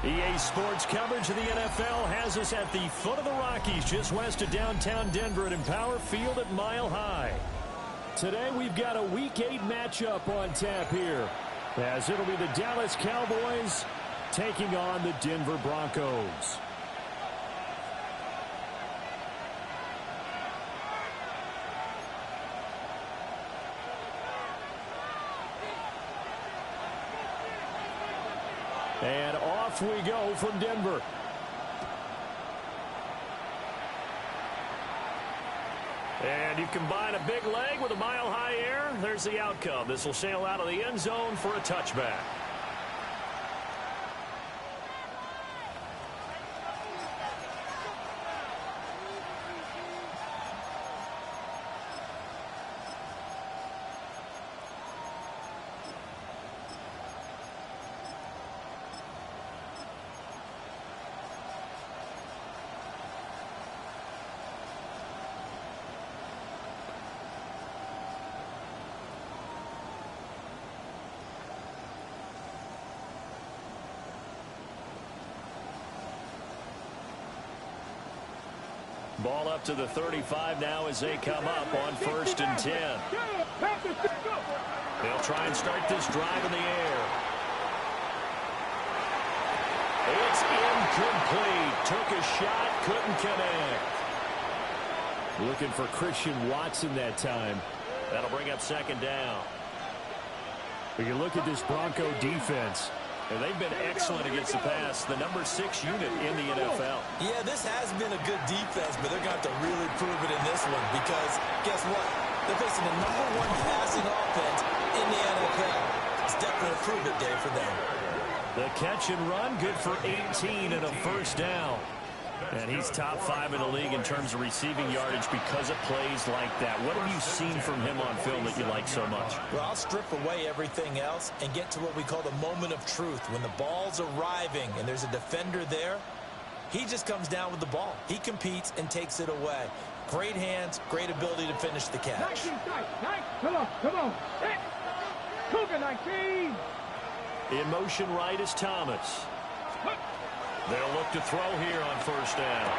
EA Sports coverage of the NFL has us at the foot of the Rockies, just west of downtown Denver at Empower Field at Mile High. Today we've got a Week 8 matchup on tap here, as it'll be the Dallas Cowboys taking on the Denver Broncos. And off we go from Denver. And you combine a big leg with a mile-high air, there's the outcome. This will sail out of the end zone for a touchback. Ball up to the 35 now as they come up on 1st and 10. They'll try and start this drive in the air. It's incomplete. Took a shot, couldn't connect. Looking for Christian Watson that time. That'll bring up 2nd down. When you look at this Bronco defense, and they've been excellent against the pass, the number 6 unit in the NFL. Yeah, this has been a good defense, but they're going to have to really prove it in this one because, guess what? They're facing the number 1 passing offense in the NFL. It's definitely a prove-it day for them. The catch and run, good for 18 and a 1st down. And he's top 5 in the league in terms of receiving yardage because of plays like that. What have you seen from him on film that you like so much? Well, I'll strip away everything else and get to what we call the moment of truth. When the ball's arriving and there's a defender there, he just comes down with the ball. He competes and takes it away. Great hands, great ability to finish the catch. 19, come on. Hit. Cougar 19. In motion right is Thomas. They'll look to throw here on 1st down.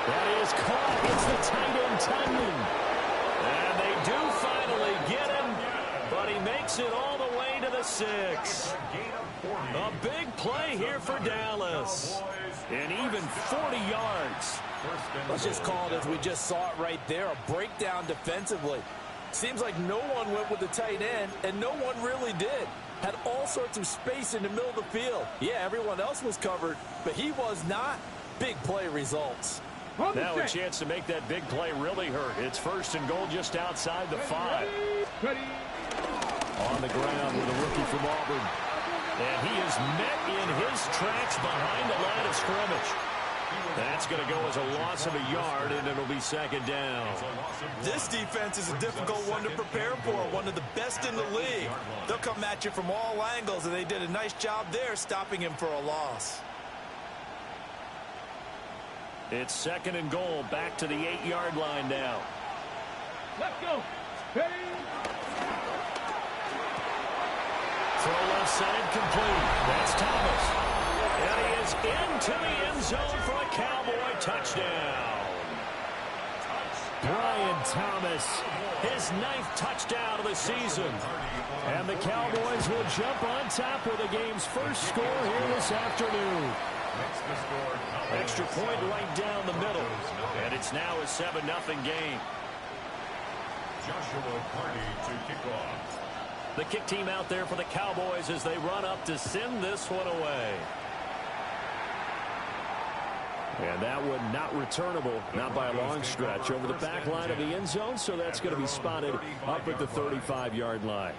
That is caught. It's the tight end, Tyme. And they do finally get him, but he makes it all the way to the 6. A big play here for Dallas. And even 40 yards. Let's just call it as we just saw it right there, a breakdown defensively. Seems like no one went with the tight end, and no one really did. Had all sorts of space in the middle of the field. Yeah, everyone else was covered, but he was not. Big play results. Now a chance to make that big play really hurt. It's 1st and goal just outside the 5. On the ground with a rookie from Auburn. And he is met in his tracks behind the line of scrimmage. That's going to go as a loss of a yard, and it'll be 2nd down. This defense is a difficult one to prepare for, one of the best in the league. They'll come at you from all angles, and they did a nice job there stopping him for a loss. It's 2nd and goal, back to the 8-yard line now. Let's go. Ready. Throw left side complete. That's Thomas. And he is into the end zone for a Cowboy touchdown. Brian Thomas, his 9th touchdown of the season. And the Cowboys will jump on top with the game's first score here this afternoon. Extra point right down the middle. And it's now a 7-0 game. Joshua Party to kick off. The kick team out there for the Cowboys as they run up to send this one away. And that one not returnable, not by a long stretch, over the back line of the end zone, so that's going to be spotted up at the 35-yard line.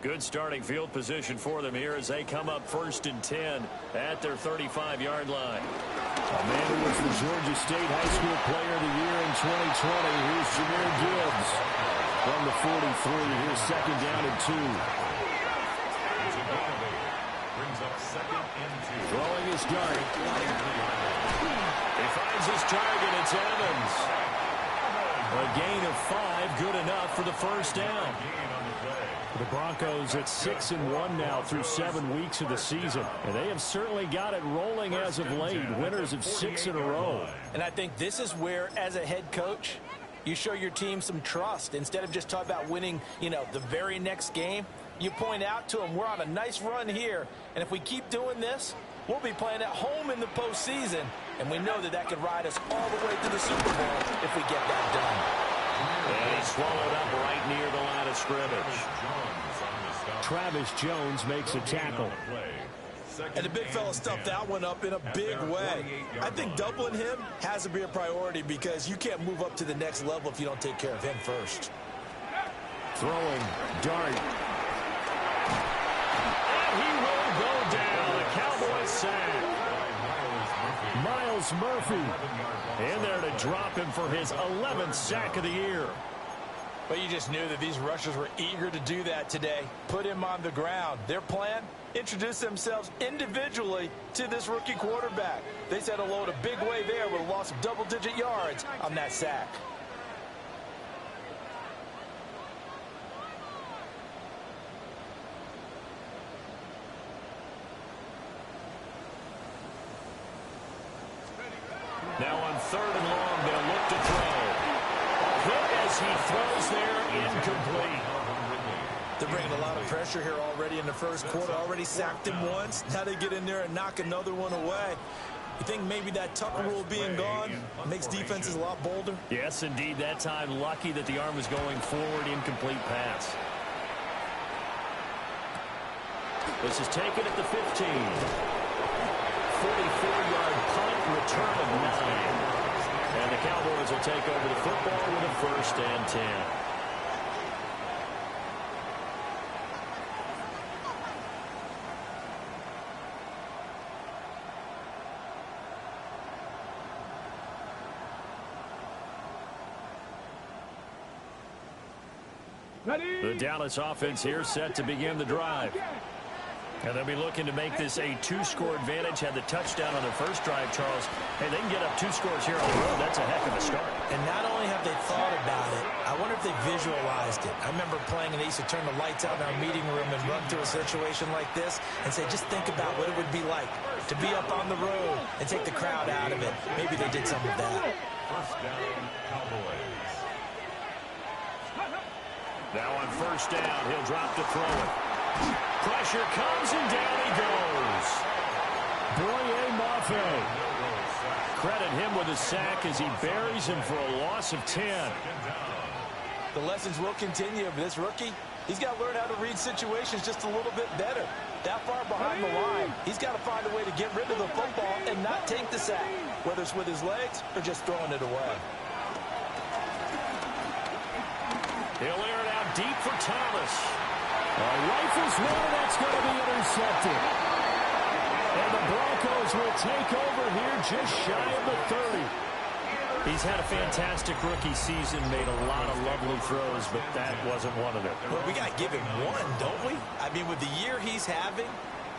Good starting field position for them here as they come up 1st and 10 at their 35-yard line. A man who was the Georgia State High School Player of the Year in 2020. Here's Jahmyr Gibbs from the 43. Here's 2nd down and 2. Brings up 2nd and 2. Throwing is this dart. He finds his target. It's Evans. A gain of 5, good enough for the first down. The Broncos at 6-1 now through 7 weeks of the season. And they have certainly got it rolling as of late. Winners of 6 in a row. And I think this is where, as a head coach, you show your team some trust. Instead of just talking about winning, the very next game, you point out to them, we're on a nice run here. And if we keep doing this, we'll be playing at home in the postseason. And we know that could ride us all the way to the Super Bowl if we get that done. And he's swallowed up right near the line of scrimmage. Travis Jones makes a tackle. And the big fella stuffed that one up in a big way. I think doubling him has to be a priority because you can't move up to the next level if you don't take care of him first. Throwing dart. And he will go down. A Cowboys sack. Miles Murphy in there to drop him for his 11th sack of the year. But you just knew that these rushers were eager to do that today. Put him on the ground. Their plan, introduce themselves individually to this rookie quarterback. They said hello in a big way there with a loss of double-digit yards on that sack. Now on 3rd and long, they'll look to throw. Hit as he throws there, incomplete. They're bringing a lot of pressure here already in the first quarter. Already sacked him once. Now they get in there and knock another one away. You think maybe that tuck rule being gone makes defenses a lot bolder? Yes, indeed. That time, lucky that the arm was going forward. Incomplete pass. This is taken at the 15. 44-yard punt, return of 9. And the Cowboys will take over the football with a 1st and 10. The Dallas offense here set to begin the drive. And they'll be looking to make this a 2-score advantage. Had the touchdown on their first drive, Charles. Hey, they can get up 2 scores here on the road. That's a heck of a start. And not only have they thought about it, I wonder if they visualized it. I remember playing and they used to turn the lights out in our meeting room and run to a situation like this and say, just think about what it would be like to be up on the road and take the crowd out of it. Maybe they did some of that. First down, Cowboys. Now on 1st down, he'll drop to throw it. Pressure comes and down he goes. Boye Mafe. Credit him with a sack as he buries him for a loss of 10. The lessons will continue of this rookie. He's got to learn how to read situations just a little bit better. That far behind the line, he's got to find a way to get rid of the football and not take the sack, whether it's with his legs or just throwing it away. He'll air it out deep for Thomas. Rifles one, that's going to be intercepted. And the Broncos will take over here just shy of the 30. He's had a fantastic rookie season, made a lot of lovely throws, but that wasn't one of them. Well, we got to give him one, don't we? I mean, with the year he's having,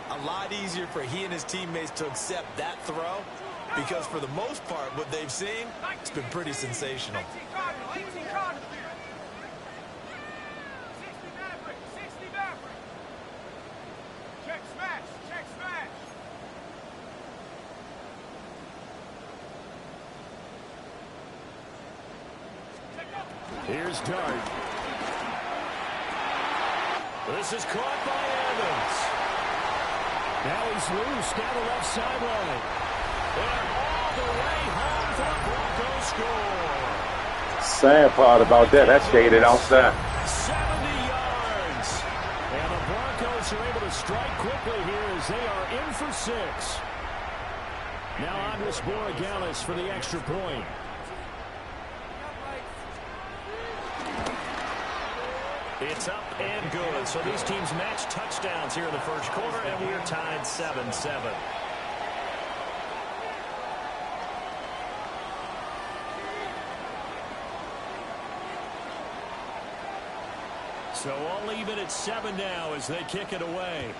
a lot easier for he and his teammates to accept that throw because for the most part, what they've seen, it's been pretty sensational. Here's Dart. This is caught by Evans. Now he's loose down the left sideline. And all the way home for the Broncos score. Sad part about that shaded outside. 70 yards. And the Broncos are able to strike quickly here as they are in for 6. Now Andres Borregales for the extra point. It's up and good. So these teams match touchdowns here in the first quarter, and we're tied 7-7. So all even at 7 now as they kick it away.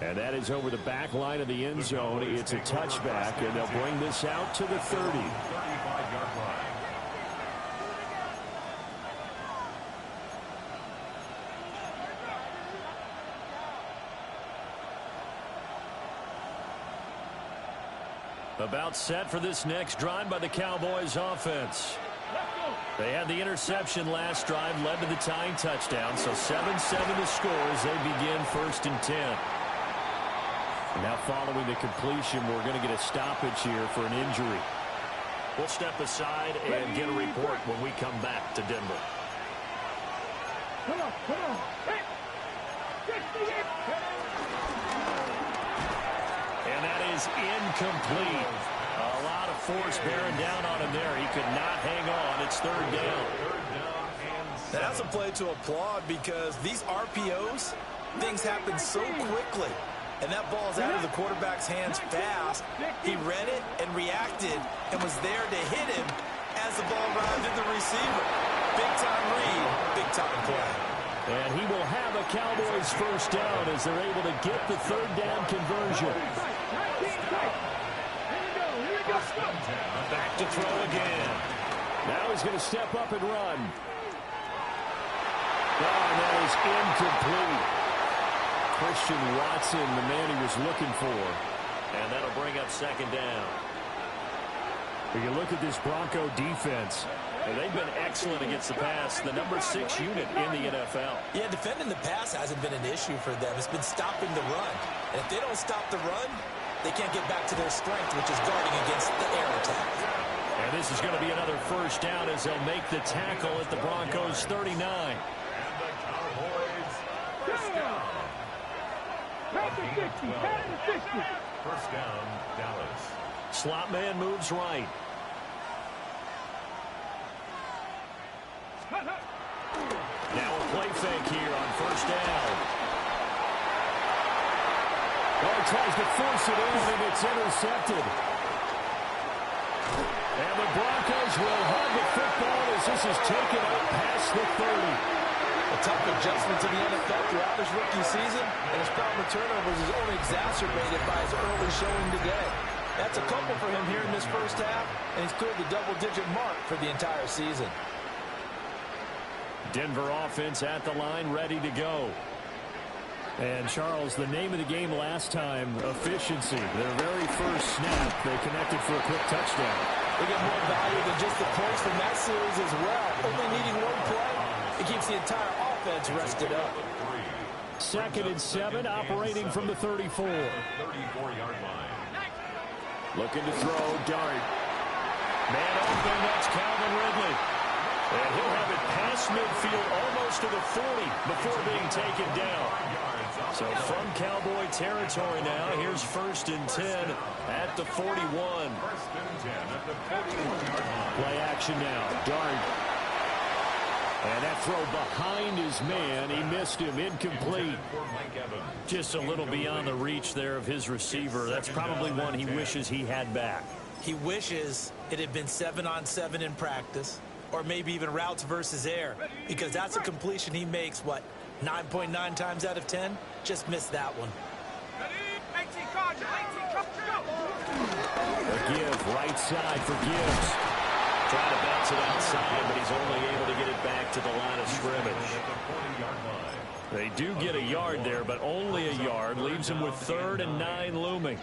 And that is over the back line of the end zone. It's a touchback, and they'll bring this out to the 30. 35-yard line. About set for this next drive by the Cowboys offense. They had the interception last drive, led to the tying touchdown, so 7-7 to score as they begin 1st and 10. Now following the completion, we're going to get a stoppage here for an injury. We'll step aside and get a report when we come back to Denver. Come on, come on. Hey. And that is incomplete. A lot of force bearing down on him there. He could not hang on. It's 3rd down. That's a play to applaud because these RPOs, things happen so quickly. And that ball's out of the quarterback's hands fast. He read it and reacted and was there to hit him as the ball arrived at the receiver. Big-time read, big-time play. And he will have a Cowboys 1st down as they're able to get the 3rd down conversion. Back to throw again. Now he's going to step up and run. Oh, that is incomplete. Christian Watson, the man he was looking for. And that'll bring up 2nd down. When you look at this Bronco defense, they've been excellent against the pass. The number 6 unit in the NFL. Yeah, defending the pass hasn't been an issue for them. It's been stopping the run. And if they don't stop the run, they can't get back to their strength, which is guarding against the air attack. And this is going to be another 1st down as they'll make the tackle at the Broncos 39. And the Cowboys 1st down. Back to 50, back to 50. 1st down, Dallas. Slot man moves right. Now a play fake here on 1st down. Ball tries to force it in, and it's intercepted. And the Broncos will have the football as this is taken out past the 30. A tough adjustment to the NFL throughout his rookie season, and his problem with turnovers is only exacerbated by his early showing today. That's a couple for him here in this 1st half, and he's cleared the double-digit mark for the entire season. Denver offense at the line, ready to go. And, Charles, the name of the game last time, efficiency. Their very first snap, they connected for a quick touchdown. They get more value than just the points from that series as well. Only needing one play, it keeps the entire offense rested up. 2nd and 7, operating from the 34. 34-yard line. Looking to throw, Dart. Man open, that's Calvin Ridley. And he'll have it past midfield almost to the 40 before being taken down. So from Cowboy territory now, here's 1st and 10 at the 41. 1st and 10 at the 41-yard line. Play action now, Dart. And that throw behind his man, he missed him, incomplete. Just a little beyond the reach there of his receiver. That's probably one he wishes he had back. He wishes it had been 7-on-7 in practice, or maybe even routes versus air, because that's a completion he makes, 9.9 times out of 10? Just missed that one. A give, right side for Gibbs. Trying to bounce it outside, but he's only able to get it back to the line of scrimmage. They do get a yard there, but only a yard. Leaves him with 3rd and 9 looming.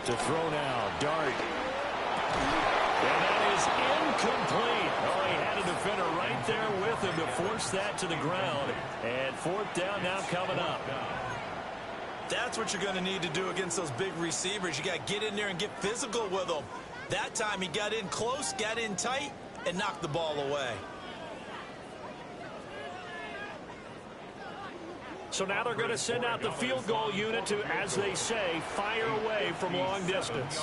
To throw now, Dart. And that is incomplete. Oh, he had a defender right there with him to force that to the ground. And 4th down now coming up. That's what you're going to need to do against those big receivers. You got to get in there and get physical with them. That time he got in close, got in tight, and knocked the ball away. So now they're going to send out the field goal unit to, as they say, fire away from long distance.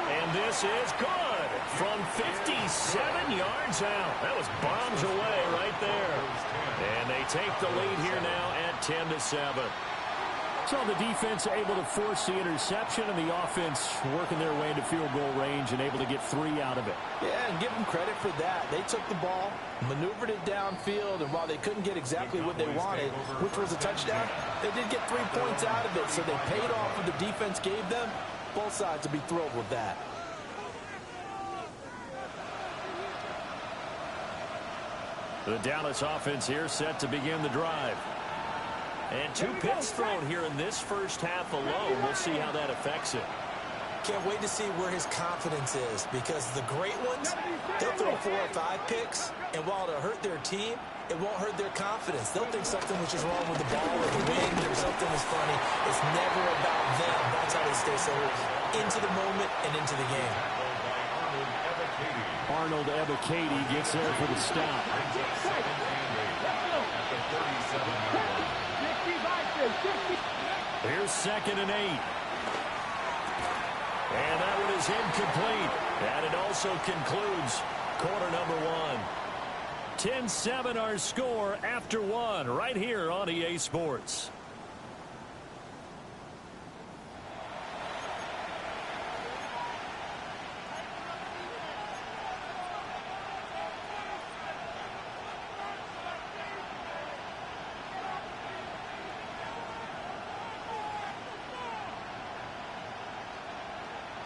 And this is good from 57 yards out. That was bombs away right there. And they take the lead here now at 10-7. So the defense able to force the interception, and the offense working their way into field goal range and able to get 3 out of it. Yeah, and give them credit for that. They took the ball, maneuvered it downfield, and while they couldn't get exactly what they wanted, which was a touchdown, they did get 3 points out of it, so they paid off what the defense gave them. Both sides will be thrilled with that. The Dallas offense here set to begin the drive. And 2 picks thrown here in this first half alone. We'll see how that affects it. Can't wait to see where his confidence is, because the great ones, they'll throw 4 or 5 picks, and while it'll hurt their team, it won't hurt their confidence. They'll think something was just wrong with the ball or the wind or something was funny. It's never about them. That's how they stay so into the moment and into the game. Arnold Ebiketie gets there for the stop. Here's 2nd and 8. And that one is incomplete. And it also concludes quarter number 1. 10-7 our score after 1 right here on EA Sports.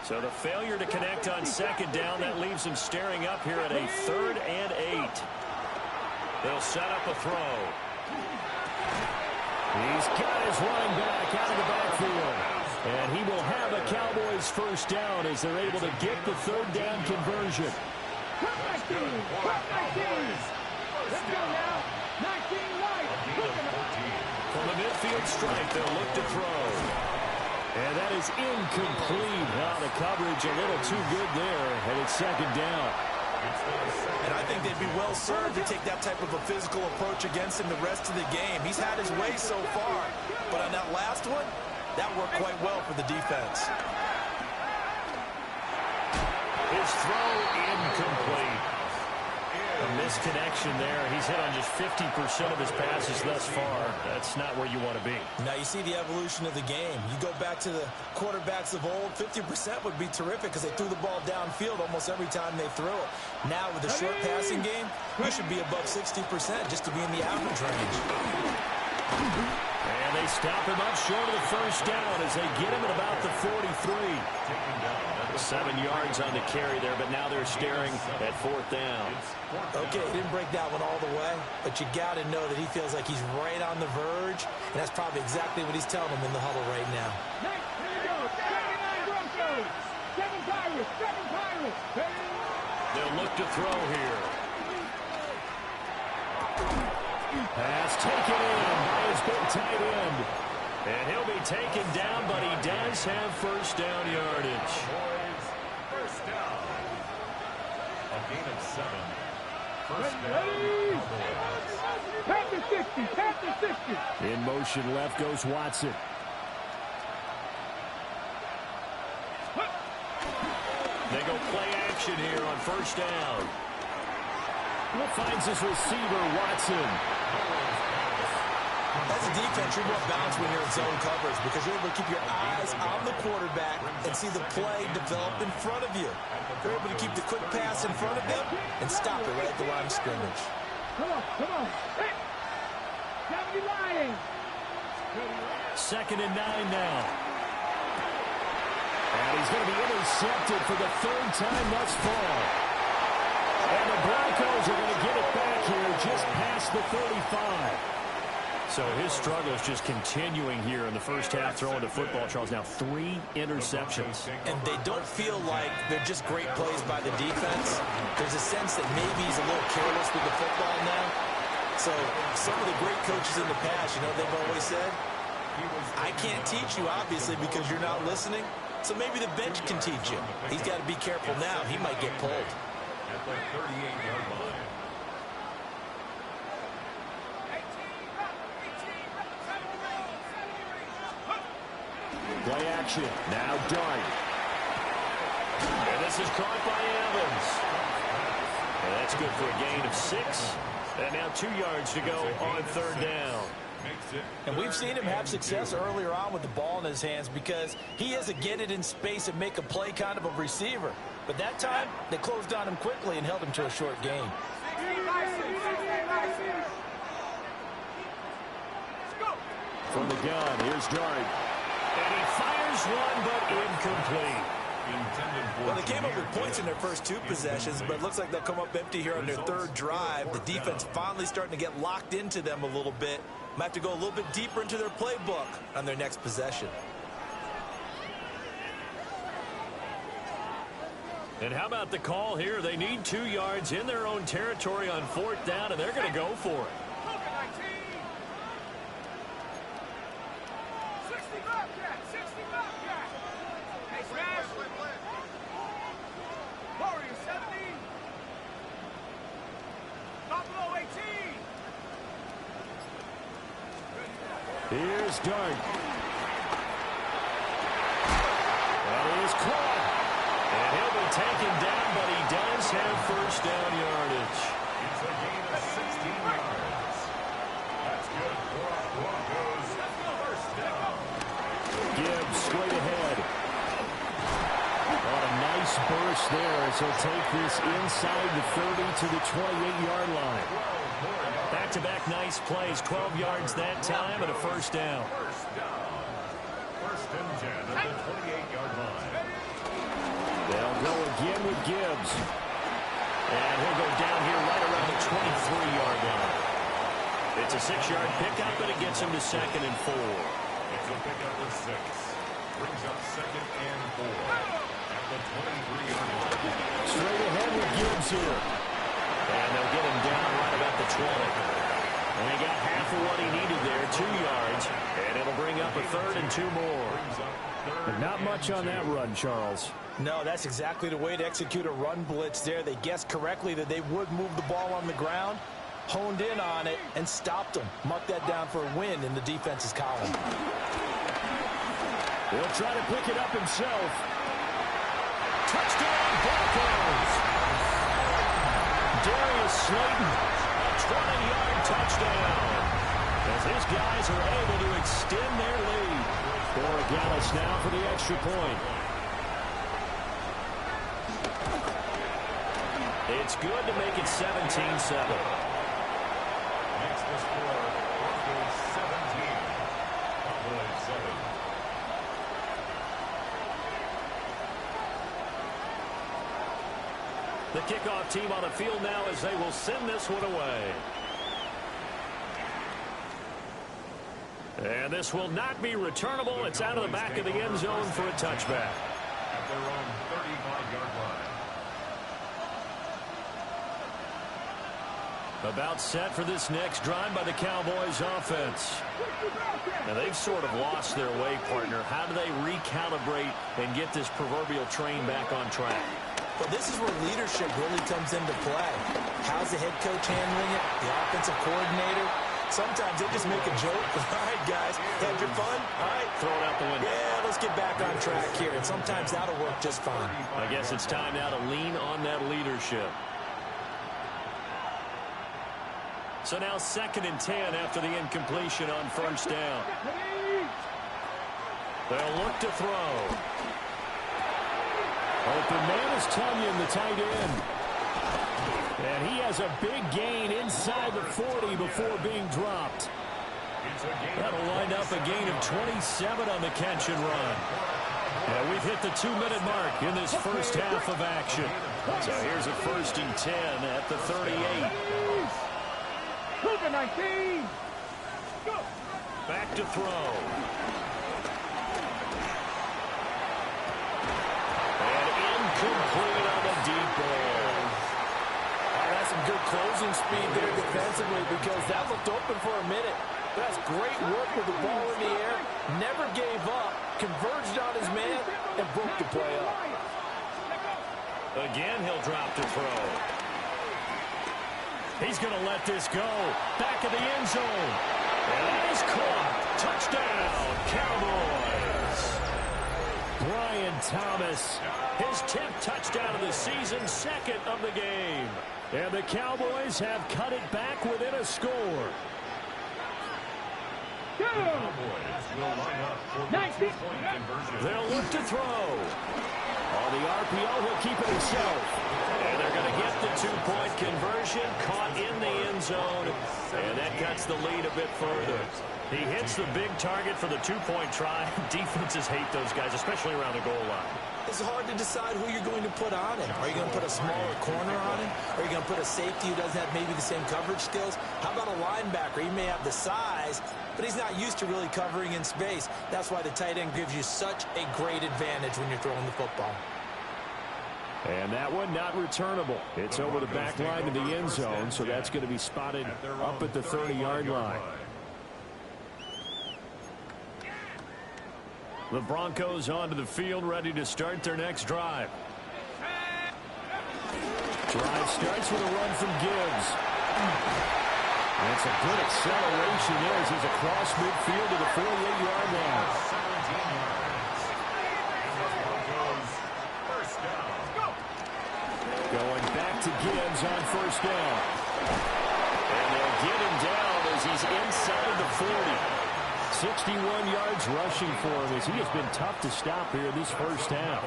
So the failure to connect on 2nd down, that leaves them staring up here at a 3rd and 8. They'll set up a throw. He's got his running back out of the backfield. And he will have a Cowboys first down as they're able to get the 3rd down conversion. Let's go now. 19 right. From the midfield stripe, they'll look to throw. And that is incomplete. Now the coverage a little too good there, and it's 2nd down. And I think they'd be well served to take that type of a physical approach against him the rest of the game. He's had his way so far, but on that last one, that worked quite well for the defense. His throw incomplete. A misconnection there. He's hit on just 50% of his passes thus far. That's not where you want to be. Now you see the evolution of the game. You go back to the quarterbacks of old, 50% would be terrific because they threw the ball downfield almost every time they threw it. Now with the short passing game, you should be above 60% just to be in the average range. And they stop him up short of the first down as they get him at about the 43. 7 yards on the carry there, but now they're staring at 4th down. Okay, didn't break that one all the way, but you got to know that he feels like he's right on the verge, and that's probably exactly what he's telling them in the huddle right now. Here we go. 79 Broncos. 7 Pirates. 7 Pirates. They'll look to throw here. Pass taken in by his big tight end. And he'll be taken down, but he does have first down yardage. First down. A gain of 7. First down. Ready? Panther 60. Panther 60. In motion left goes Watson. They go play action here on first down. Finds his receiver, Watson. As a defense, you're more balanced when you're in zone coverage because you're able to keep your eyes on the quarterback and see the play develop in front of you. You're able to keep the quick pass in front of them and stop it right at the line of scrimmage. Come on. Come on. Hey. 70 Lions. 2nd and 9 now. And he's going to be intercepted for the 3rd time thus far. And the Broncos are going to get it back here just past the 35. So his struggle is just continuing here in the first half, throwing the football, Charles. Now 3 interceptions. And they don't feel like they're just great plays by the defense. There's a sense that maybe he's a little careless with the football now. So some of the great coaches in the past, they've always said, I can't teach you, obviously, because you're not listening. So maybe the bench can teach you. He's got to be careful now. He might get pulled. At the 38-yard line. Play action. Now Dart. And this is caught by Evans. And that's good for a gain of 6. And now 2 yards to go on 3rd down. And we've seen him have success earlier on with the ball in his hands because he is a get it in space and make a play kind of a receiver. But that time, they closed on him quickly and held him to a short gain. From the gun, here's Dart. And he fires one, but incomplete. Well, they came up with points in their first two possessions, but it looks like they'll come up empty here on their third drive. The defense finally starting to get locked into them a little bit. Might have to go a little bit deeper into their playbook on their next possession. And how about the call here? They need 2 yards in their own territory on 4th down, and they're going to go for it. Here's Dart. That is caught. And he'll be taken down, but he does have first down yardage. It's a gain of 16 yards. That's good for our Broncos. First down. Gibbs straight ahead. What a nice burst there as he'll take this inside the 30 to the 28-yard line. Back-to-back nice plays, 12 yards that time and a first down. First down. First and 10 at the 28-yard line. They'll go again with Gibbs. And he'll go down here right around the 23-yard line. It's a 6-yard pickup, and it gets him to 2nd and 4. It's a pickup of 6. Brings up 2nd and 4 at the 23-yard line. Straight ahead with Gibbs here. And they'll get him down right about the 20. And he got half of what he needed there, 2 yards. And it'll bring up a 3rd and 2 more. But not much on that run, Charles. No, that's exactly the way to execute a run blitz there. They guessed correctly that they would move the ball on the ground, honed in on it, and stopped them. Mark that down for a win in the defense's column. He'll try to pick it up himself. Touchdown, Broncos! Darius Slayton, a 20-yard touchdown. As his guys are able to extend their lead. Borregales now for the extra point. It's good to make it 17-7. Makes the score Broncos 17. Cowboys 7. The kickoff team on the field now as they will send this one away. And this will not be returnable. It's out of the back of the end zone for a touchback. At their own 35-yard line. About set for this next drive by the Cowboys offense. Now they've sort of lost their way, partner. How do they recalibrate and get this proverbial train back on track? Well, this is where leadership really comes into play. How's the head coach handling it? The offensive coordinator? Sometimes they just make a joke. All right, guys, had your fun? All right. Throw it out the window. Yeah, let's get back on track here. And sometimes that'll work just fine. I guess it's time now to lean on that leadership. So now 2nd and 10 after the incompletion on first down. They'll look to throw. Open man is Tunyon, the tight end. And he has a big gain inside the 40 before being dropped. That'll wind up a gain of 27 on the catch and run. And we've hit the 2-minute mark in this first half of action. So here's a 1st and 10 at the 38. 19. Go. Back to throw. And incomplete on the deep ball. That's some good closing speed there defensively because that looked open for a minute. That's great work with the ball in the air. Never gave up. Converged on his man and broke the play up. Again, he'll drop to throw. He's going to let this go. Back of the end zone. And that is caught. Touchdown, Cowboys. Brian Thomas, his 10th touchdown of the season, 2nd of the game. And the Cowboys have cut it back within a score. Cowboys will line up for the 2-point conversion. They'll look to throw. On the RPO, he'll keep it himself. And they're going to get the 2-point conversion, caught in the end zone, and that cuts the lead a bit further. He hits the big target for the 2-point try. Defenses hate those guys, especially around the goal line. It's hard to decide who you're going to put on him. Are you going to put a smaller corner on him? Are you going to put a safety who doesn't have maybe the same coverage skills? How about a linebacker? He may have the size, but he's not used to really covering in space. That's why the tight end gives you such a great advantage when you're throwing the football. And that one not returnable. It's over the back line of the end zone, so that's going to be spotted up at the 30-yard line. The Broncos onto the field, ready to start their next drive. Drive starts with a run from Gibbs. That's a good acceleration there as he's across midfield to the 48-yard line. 17 yards. And the Broncos first down. Going back to Gibbs on first down. And they'll get him down as he's inside the 40. 61 yards rushing for him as he has been tough to stop here in this first half.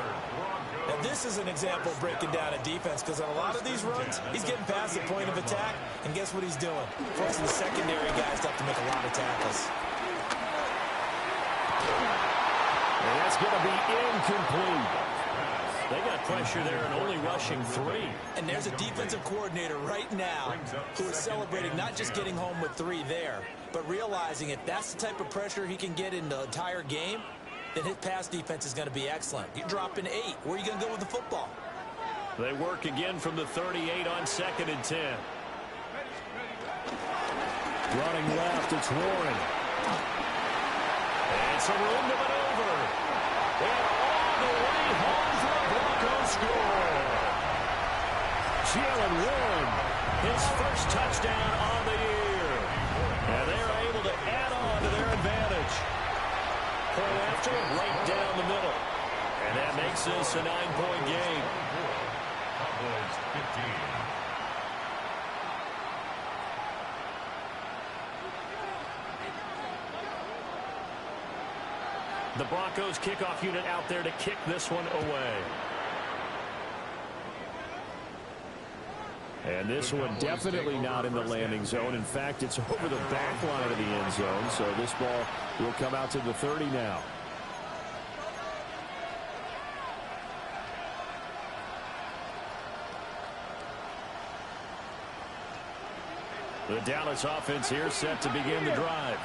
Now, this is an example of breaking down a defense because on a lot of these runs, he's getting past the point of attack, and guess what he's doing? Forcing the secondary guys to have to make a lot of tackles. And that's going to be incomplete. They got pressure there and only rushing 3. And there's a defensive coordinator right now who is celebrating not just getting home with 3 there, but realizing if that's the type of pressure he can get in the entire game, then his pass defense is going to be excellent. You're dropping 8. Where are you going to go with the football? They work again from the 38 on 2nd and 10. Running left, it's Warren. And it's a room to maneuver. And all the way home for a Broncos score. Jalen Warren, his first touchdown on the year. And they're able to add on to their advantage. Point after, right down the middle. And that makes this a 9-point game. Cowboys 15. The Broncos kickoff unit out there to kick this one away. And this one definitely not in the landing zone. In fact, it's over the back line of the end zone. So this ball will come out to the 30 now. The Dallas offense here set to begin the drive.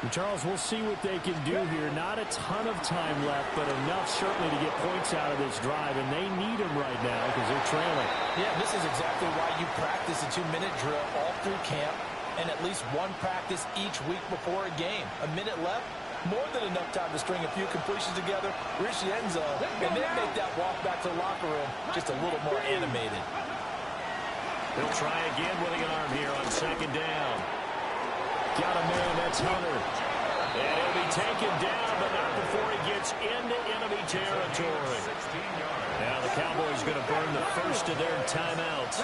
And Charles, we'll see what they can do here. Not a ton of time left, but enough certainly to get points out of this drive, and they need them right now because they're trailing. Yeah, this is exactly why you practice a 2-minute drill all through camp and at least one practice each week before a game. A minute left, more than enough time to string a few completions together, reach the end zone, and then make that walk back to the locker room just a little more animated. They'll try again with an arm here on 2nd down. Got a man, that's Hunter. And he'll be taken down, but not before he gets into enemy territory. Now the Cowboys going to burn the first of their timeouts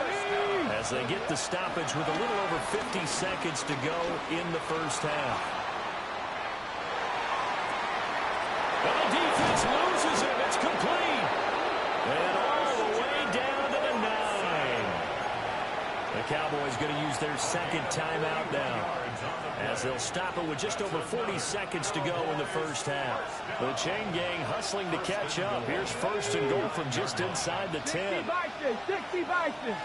as they get the stoppage with a little over 50 seconds to go in the first half. And the defense loses him. It's complete. And all the way down to the 9. The Cowboys going to use their 2nd timeout now, as they'll stop it with just over 40 seconds to go in the first half. The chain gang hustling to catch up. Here's 1st and goal from just inside the 10. 60 Bison.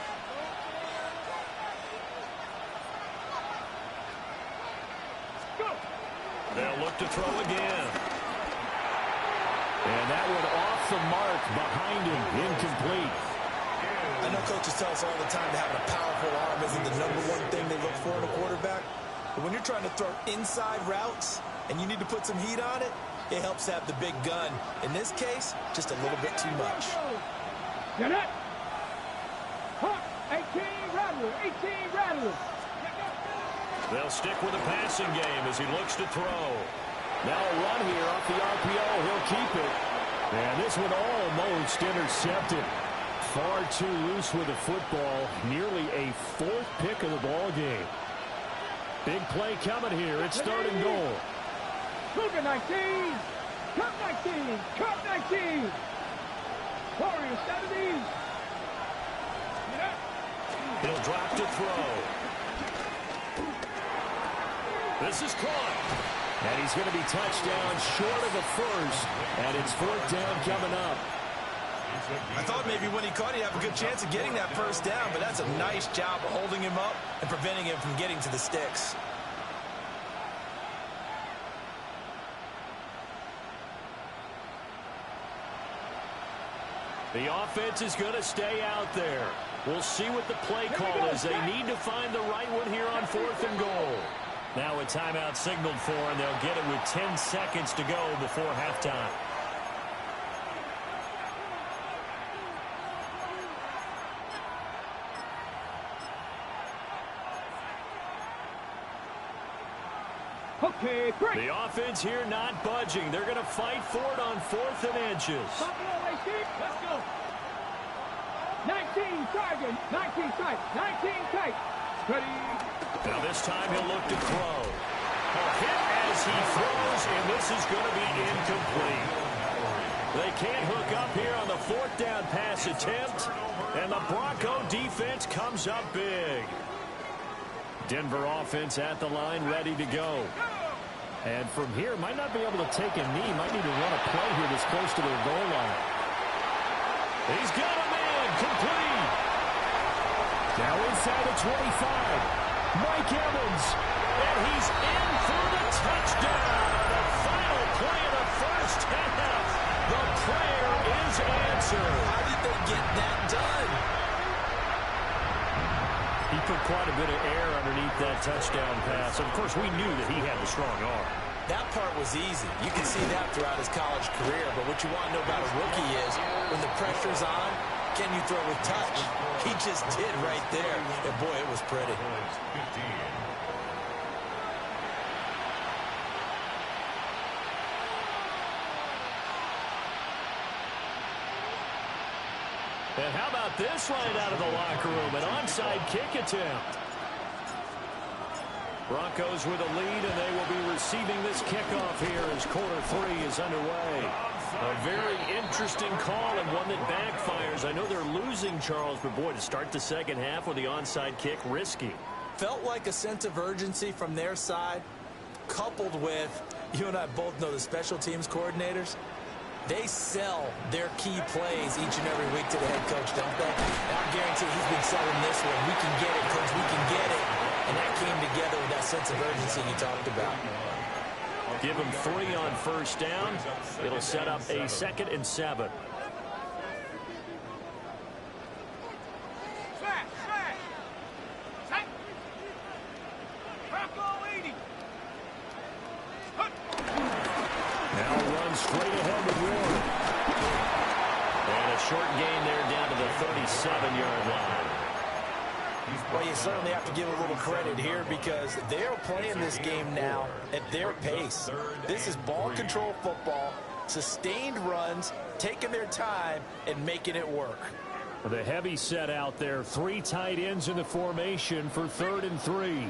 They'll look to throw again. And that one off the mark behind him, incomplete. I know coaches tell us all the time that having a powerful arm isn't the #1 thing they look for in a quarterback. But when you're trying to throw inside routes and you need to put some heat on it, it helps have the big gun. In this case, just a little bit too much. Get it. 18 Rattler. 18 Rattler. They'll stick with the passing game as he looks to throw. Now a run here off the RPO. He'll keep it. And this one almost intercepted. Far too loose with the football. Nearly a 4th pick of the ball game. Big play coming here. It's 3rd and goal. Cougar 19. Cup 19. Cup 19. Warriors 70. He'll drop to throw. This is caught. And he's going to be touched down short of the first. And it's 4th down coming up. I thought maybe when he caught he'd have a good chance of getting that first down, but that's a nice job of holding him up and preventing him from getting to the sticks. The offense is going to stay out there. We'll see what the play call is. They need to find the right one here on 4th and goal. Now a timeout signaled for, and they'll get it with 10 seconds to go before halftime. Okay, great. The offense here not budging. They're going to fight for it on 4th and inches. Let's go. 19 target. 19 tight. 19 tight. Ready. Now this time he'll look to throw. A hit as he throws, and this is going to be incomplete. They can't hook up here on the 4th down pass attempt, and the Bronco defense comes up big. Denver offense at the line, ready to go. And from here, might not be able to take a knee. Might need to run a play here that's close to their goal line. He's got a man, complete. Now inside the 25. Mike Evans. And he's in for the touchdown. The final play of the first half. The prayer is answered. How did they get that done? He put quite a bit of air underneath that touchdown pass. Of course, we knew that he had the strong arm. That part was easy. You can see that throughout his college career. But what you want to know about a rookie is when the pressure's on, can you throw with touch? He just did right there. And, boy, it was pretty. And how about this right out of the locker room? An onside kick attempt. Broncos with a lead, and they will be receiving this kickoff here as quarter 3 is underway. A very interesting call and one that backfires. I know they're losing, Charles, but boy, to start the second half with the onside kick, risky. Felt like a sense of urgency from their side, coupled with, you and I both know the special teams coordinators. They sell their key plays each and every week to the head coach, don't they? And I guarantee he's been selling this one. We can get it, coach. We can get it. And that came together with that sense of urgency you talked about. Give him 3 on first down. It'll set up a 2nd and 7. Now run straight ahead with Ward. And a short gain there down to the 37-yard line. Well, you certainly have to give a little credit here because they're playing this game now at their pace. This is ball control football, sustained runs, taking their time, and making it work. The heavy set out there. 3 tight ends in the formation for 3rd and 3.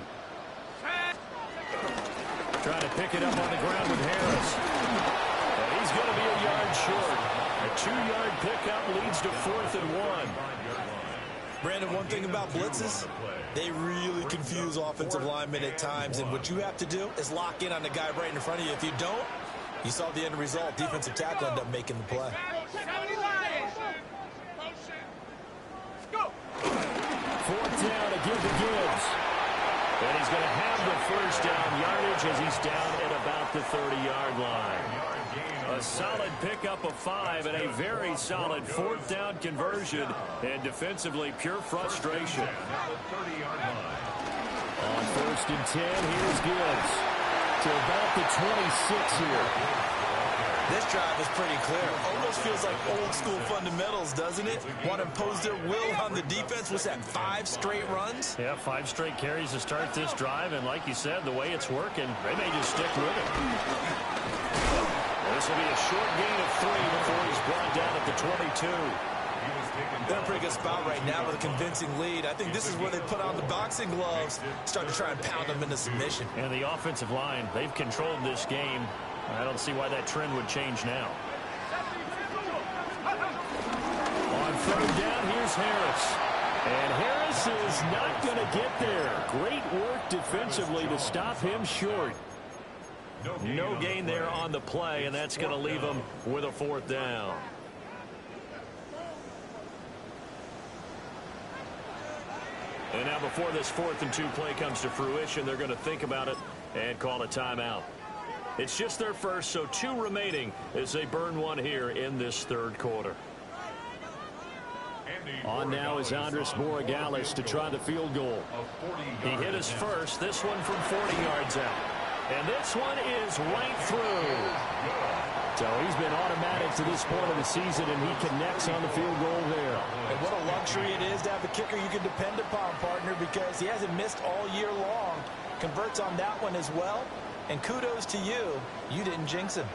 Trying to pick it up on the ground with Harris. And he's going to be a yard short. A 2-yard pickup leads to 4th and 1. Brandon, one thing about blitzes, they really confuse offensive linemen at times, and what you have to do is lock in on the guy right in front of you. If you don't, you saw the end result. Defensive tackle ended up making the play. 4th down to give to Gibbs. And he's going to have the first down yardage as he's down at about the 30-yard line. A solid pickup of 5 and a very solid 4th down conversion, and defensively pure frustration. On 1st and 10, here's Gibbs to about the 26 here. This drive is pretty clear. Almost feels like old school fundamentals, doesn't it? Want to impose their will on the defense. What's that, 5 straight runs? Yeah, 5 straight carries to start this drive, and like you said, the way it's working, they may just stick with it. This will be a short gain of 3 before he's brought down at the 22. They're in a pretty good spot right now with a convincing lead. I think this is where they put on the boxing gloves, start to try and pound them into submission. And the offensive line, they've controlled this game. I don't see why that trend would change now. On third down, here's Harris. And Harris is not going to get there. Great work defensively to stop him short. No gain there on the play, and that's going to leave him with a fourth down. And now before this 4th and 2 play comes to fruition, they're going to think about it and call a timeout. It's just their first, so 2 remaining as they burn one here in this third quarter. On now is Andres Borregales to try the field goal. He hit his first, this one from 40 yards out. And this one is right through. So he's been automatic to this point of the season, and he connects on the field goal there. And what a luxury it is to have a kicker you can depend upon, partner, because he hasn't missed all year long. Converts on that one as well. And kudos to you. You didn't jinx him.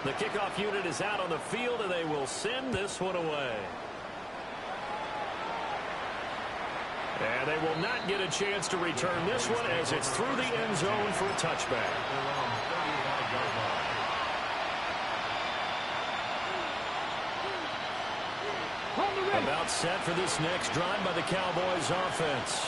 The kickoff unit is out on the field, and they will send this one away. And they will not get a chance to return this one as it's through the end zone for a touchback. About set for this next drive by the Cowboys offense.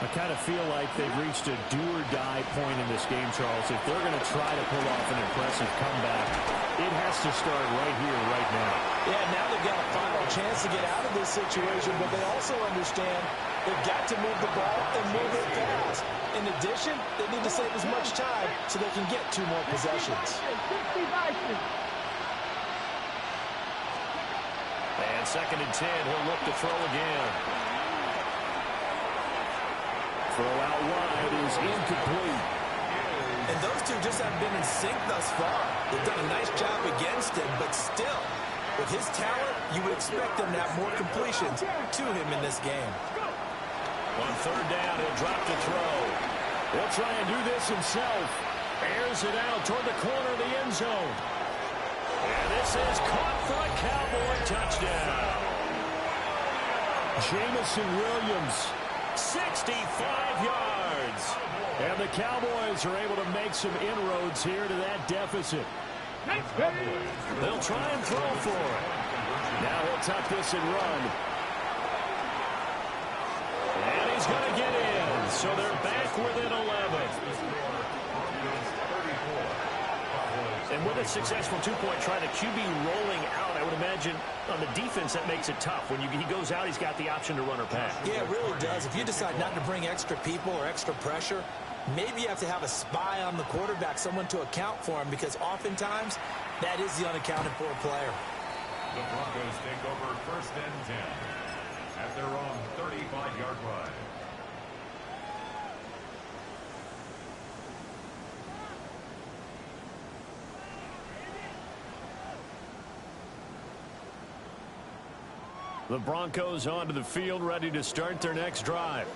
I kind of feel like they've reached a do-or-die point in this game, Charles. If they're going to try to pull off an impressive comeback, it has to start right here, right now. Yeah, now they've got a final chance to get out of this situation, but they also understand they've got to move the ball and move it fast. In addition, they need to save as much time so they can get 2 more possessions. And 2nd and 10, he'll look to throw again. Throw out wide is incomplete. And those two just haven't been in sync thus far. They've done a nice job against him, but still, with his talent, you would expect them to have more completions to him in this game. On 3rd down, he'll drop to throw. He'll try and do this himself. Airs it out toward the corner of the end zone. And this is caught for a Cowboy touchdown. Jamison Williams, 65 yards. And the Cowboys are able to make some inroads here to that deficit. They'll try and throw for it. Now he'll tuck this and run. And he's going to get in. So they're back within 11. And with a successful 2-point try, the QB rolling out, I would imagine on the defense that makes it tough. When he goes out, he's got the option to run or pass. Yeah, it really does. If you decide not to bring extra people or extra pressure, maybe you have to have a spy on the quarterback, someone to account for him, because oftentimes that is the unaccounted for player. The Broncos take over 1st and 10 at their own 35-yard line. The Broncos onto the field, ready to start their next drive.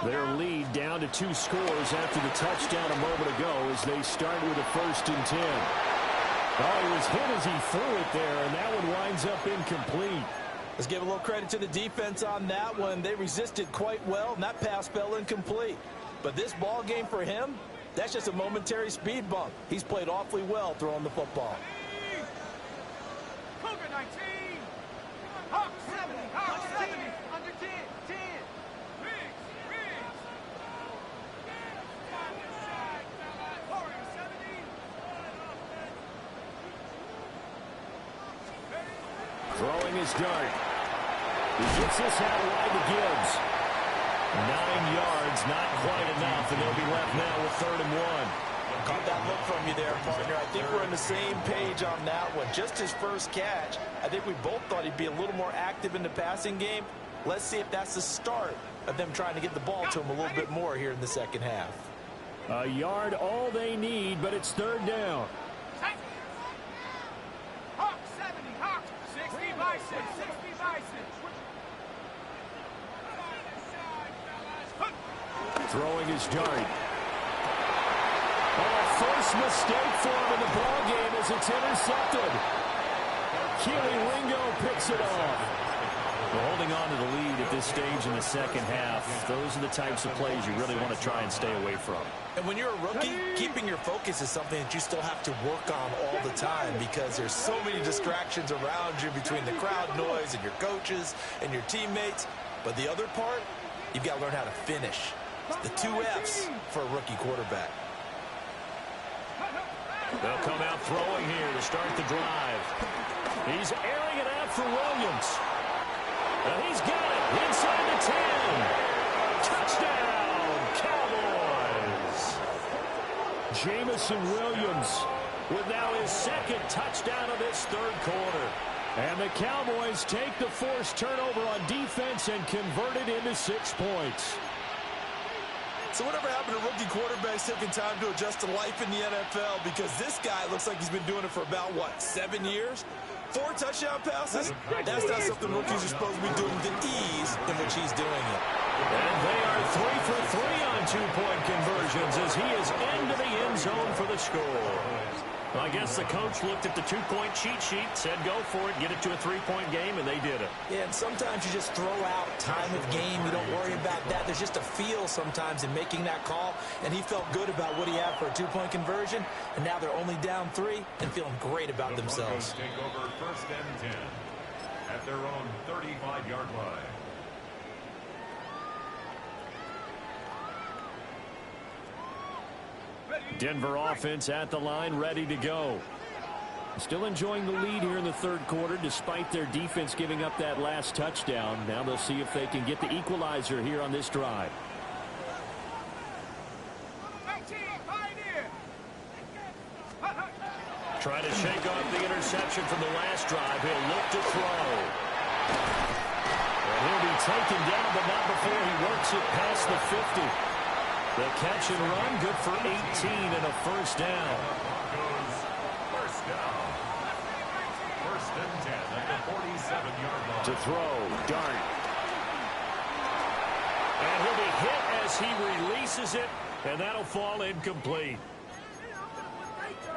Their lead down to 2 scores after the touchdown a moment ago as they start with a 1st and 10. Oh, he was hit as he threw it there, and that one winds up incomplete. Let's give a little credit to the defense on that one. They resisted quite well, and that pass fell incomplete. But this ball game for him, that's just a momentary speed bump. He's played awfully well throwing the football. Cougar 19. Hawk 70. Hawk 70. Under 10. 10. Riggs. Warrior 70. Throwing his dart. He gets this out wide to Gibbs. 9 yards, not quite enough, and they'll be left now with 3rd and 1. Caught that look from you there, partner. I think we're on the same page on that one. Just his first catch. I think we both thought he'd be a little more active in the passing game. Let's see if that's the start of them trying to get the ball to him a little bit more here in the second half. A yard all they need, but it's 3rd down. Hawk 70. Hawk 60 Bison. 60 Bison. Throwing his dart. first mistake for him in the ball game as it's intercepted. Keely Ringo picks it off. Well, holding on to the lead at this stage in the second half, those are the types of plays you really want to try and stay away from. And when you're a rookie, keeping your focus is something that you still have to work on all the time because there's so many distractions around you between the crowd noise and your coaches and your teammates. But the other part, you've got to learn how to finish. The 2 F's for a rookie quarterback. They'll come out throwing here to start the drive. He's airing it out for Williams. And he's got it inside the 10. Touchdown, Cowboys. Jamison Williams with now his second touchdown of this third quarter. And the Cowboys take the forced turnover on defense and convert it into 6 points. So whatever happened to rookie quarterbacks taking time to adjust to life in the NFL? Because this guy looks like he's been doing it for about, what, 7 years? 4 touchdown passes? That's not something rookies are supposed to be doing with the ease in which he's doing it. And they are 3 for 3 on 2-point conversions as he is into the end zone for the score. Well, I guess the coach looked at the 2-point cheat sheet, said go for it, get it to a 3-point game, and they did it. Yeah, and sometimes you just throw out time of game. You don't worry about that. There's just a feel sometimes in making that call, and he felt good about what he had for a 2-point conversion, and now they're only down 3 and feeling great about themselves. Take over 1st and 10 at their own 35-yard line. Denver offense at the line, ready to go. Still enjoying the lead here in the third quarter, despite their defense giving up that last touchdown. Now they'll see if they can get the equalizer here on this drive. Trying to shake off the interception from the last drive. He'll look to throw. And he'll be taken down, but not before he works it past the 50. The catch and run, good for 18 and a first down. First down. 1st and 10 at the 47-yard line. To throw, Dart. And he'll be hit as he releases it, and that'll fall incomplete.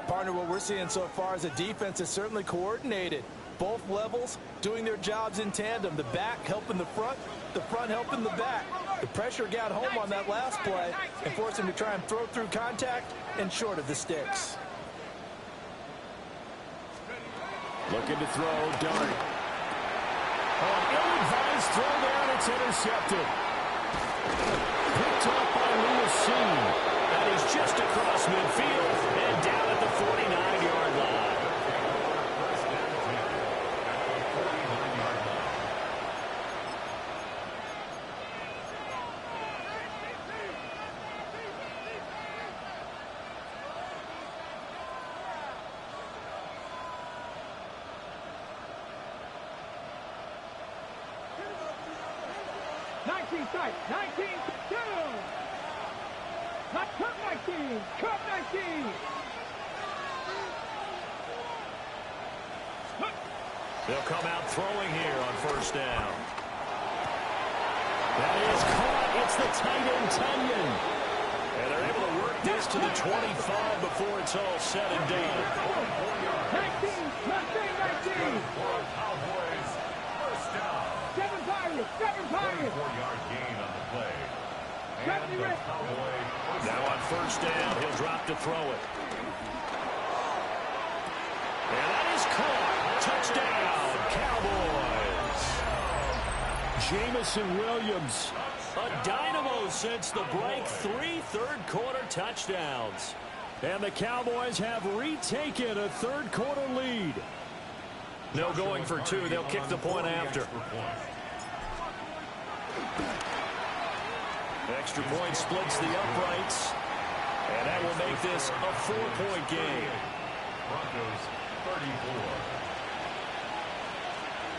Partner, what we're seeing so far is the defense is certainly coordinated. Both levels doing their jobs in tandem. The back helping the front helping the back. The pressure got home on that last play and forced him to try and throw through contact and short of the sticks. Looking to throw, Dart. Oh, an ill-advised throw there, and it's intercepted. Picked up by Lewis. That is just across midfield and down at the 49-yard line. Tight, 19, down. Cup 19, Cup 19. They'll come out throwing here on first down. That is caught. It's the tight end, Tunyon. And they're able to work this to the 25 before it's all said and done. 19, 19. Cowboys, first down. 7 Pirates, 7 Pirates. 4-yard gain on the play. And the Cowboy now on first down, he'll drop to throw it. And that is caught. Touchdown, Cowboys. Jamison Williams, a dynamo since the break. 3 third-quarter touchdowns. And the Cowboys have retaken a third-quarter lead. No going for 2. They'll kick the point after. Extra point splits the uprights. And that will make this a 4-point game. Broncos 34.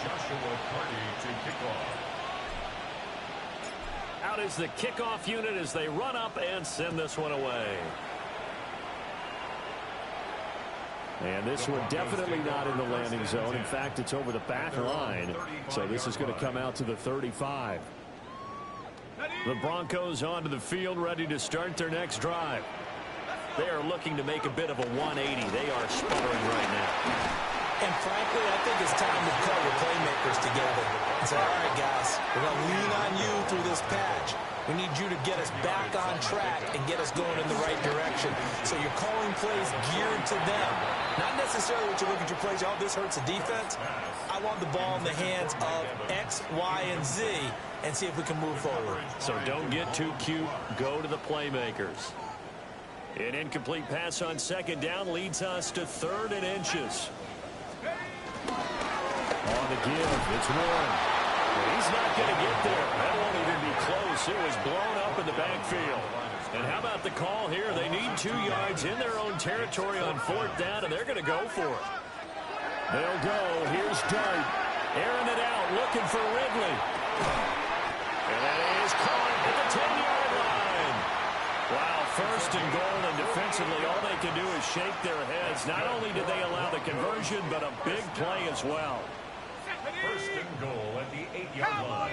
Joshua Party to kick off. Out is the kickoff unit as they run up and send this one away. And this one definitely not in the landing zone. In fact, it's over the back line. So this is going to come out to the 35. The Broncos onto the field, ready to start their next drive. They are looking to make a bit of a 180. They are sputtering right now. And frankly, I think it's time to call your playmakers together and say, all right, guys, we're going to lean on you through this patch. We need you to get us back on track and get us going in the right direction. So you're calling plays geared to them. Not necessarily what you look at your plays, oh, this hurts the defense. I want the ball in the hands of X, Y, and Z and see if we can move forward. So don't get too cute. Go to the playmakers. An incomplete pass on second down leads us to 3rd and inches. On the give, it's Warren. He's not going to get there. That won't even be close. It was blown up in the backfield. And how about the call here? They need 2 yards in their own territory on 4th down, and they're going to go for it. They'll go. Here's Dart. Airing it out, looking for Ridley. And that is caught at the 10-yard line. Wow, 1st and goal, and defensively, all they can do is shake their heads. Not only did they allow the conversion, but a big play as well. 1st and goal at the 8-yard line.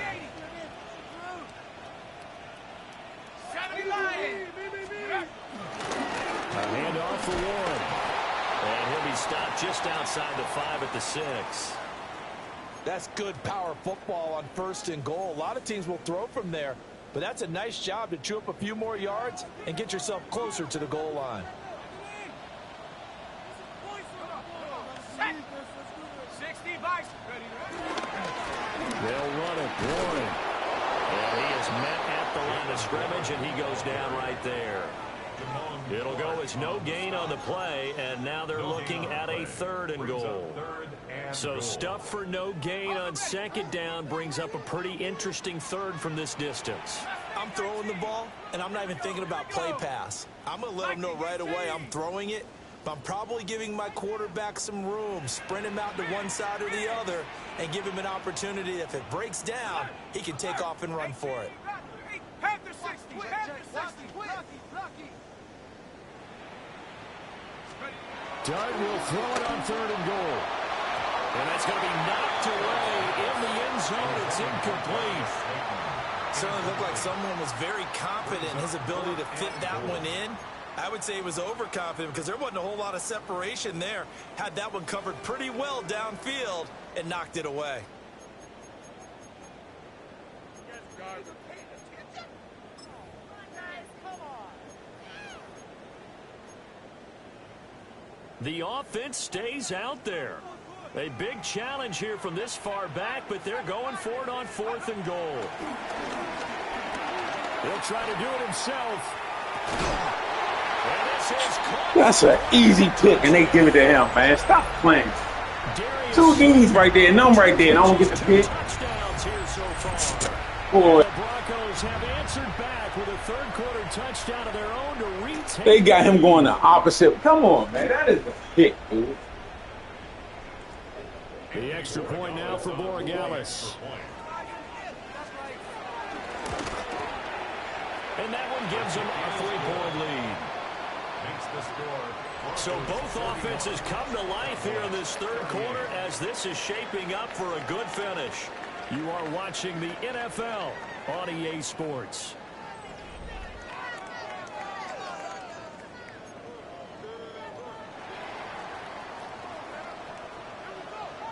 A handoff for Warren. And he'll be stopped just outside the 5 at the 6. That's good power football on 1st and goal. A lot of teams will throw from there, but that's a nice job to chew up a few more yards and get yourself closer to the goal line. 60 bikes. They'll run it. Warren. And he is met at the line of scrimmage, and he goes down right there. It'll go as no gain on the play, and now they're looking at a 3rd and goal. So stuff for no gain on 2nd down brings up a pretty interesting 3rd from this distance. I'm throwing the ball, and I'm not even thinking about play pass. I'm going to let them know right away I'm throwing it, but I'm probably giving my quarterback some room, sprint him out to one side or the other, and give him an opportunity. If it breaks down, he can take off and run for it. Panther 60. Panther 60. Dart will throw it on 3rd and goal. And that's going to be knocked away in the end zone. It's incomplete. Certainly looked like someone was very confident in his ability to fit that one in. I would say he was overconfident because there wasn't a whole lot of separation there. Had that one covered pretty well downfield and knocked it away. The offense stays out there. A big challenge here from this far back, but they're going for it on 4th and goal. He'll try to do it himself. And this is caught. That's an easy pick, and they give it to him, man. Stop playing. 2 D's right there, none right there, and I don't get the pick. Touchdowns here so far. Boy, The Broncos have answered back with a 3rd quarter touchdown of their own to retake. they got him going the opposite. Come on, man. That is a pick, dude. The extra point now for Borregales. And that one gives them a 3-point lead. Makes the score. So both offenses come to life here in this 3rd quarter as this is shaping up for a good finish. You are watching the NFL on EA Sports.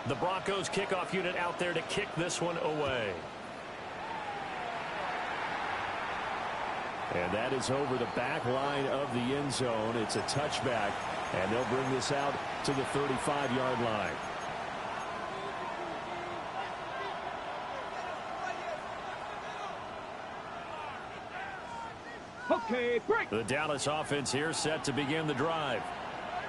The Broncos kickoff unit out there to kick this one away. And that is over the back line of the end zone. It's a touchback, and they'll bring this out to the 35-yard line. Okay, break. The Dallas offense here set to begin the drive.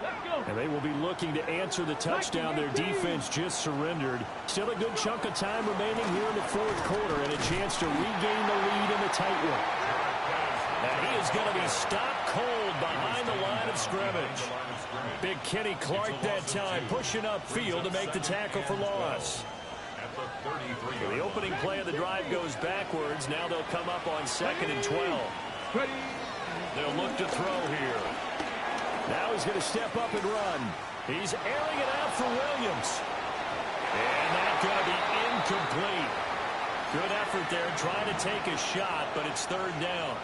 Let's go. And they will be looking to answer the touchdown their defense just surrendered. Still a good chunk of time remaining here in the 4th quarter and a chance to regain the lead in the tight one. And he is going to be stopped cold behind the line of scrimmage. Big Kenny Clark that time pushing upfield to make the tackle for loss. So the opening play of the drive goes backwards. Now they'll come up on 2nd and 12. They'll look to throw here. Now he's going to step up and run. He's airing it out for Williams. And that's going to be incomplete. Good effort there trying to take a shot, but it's 3rd down.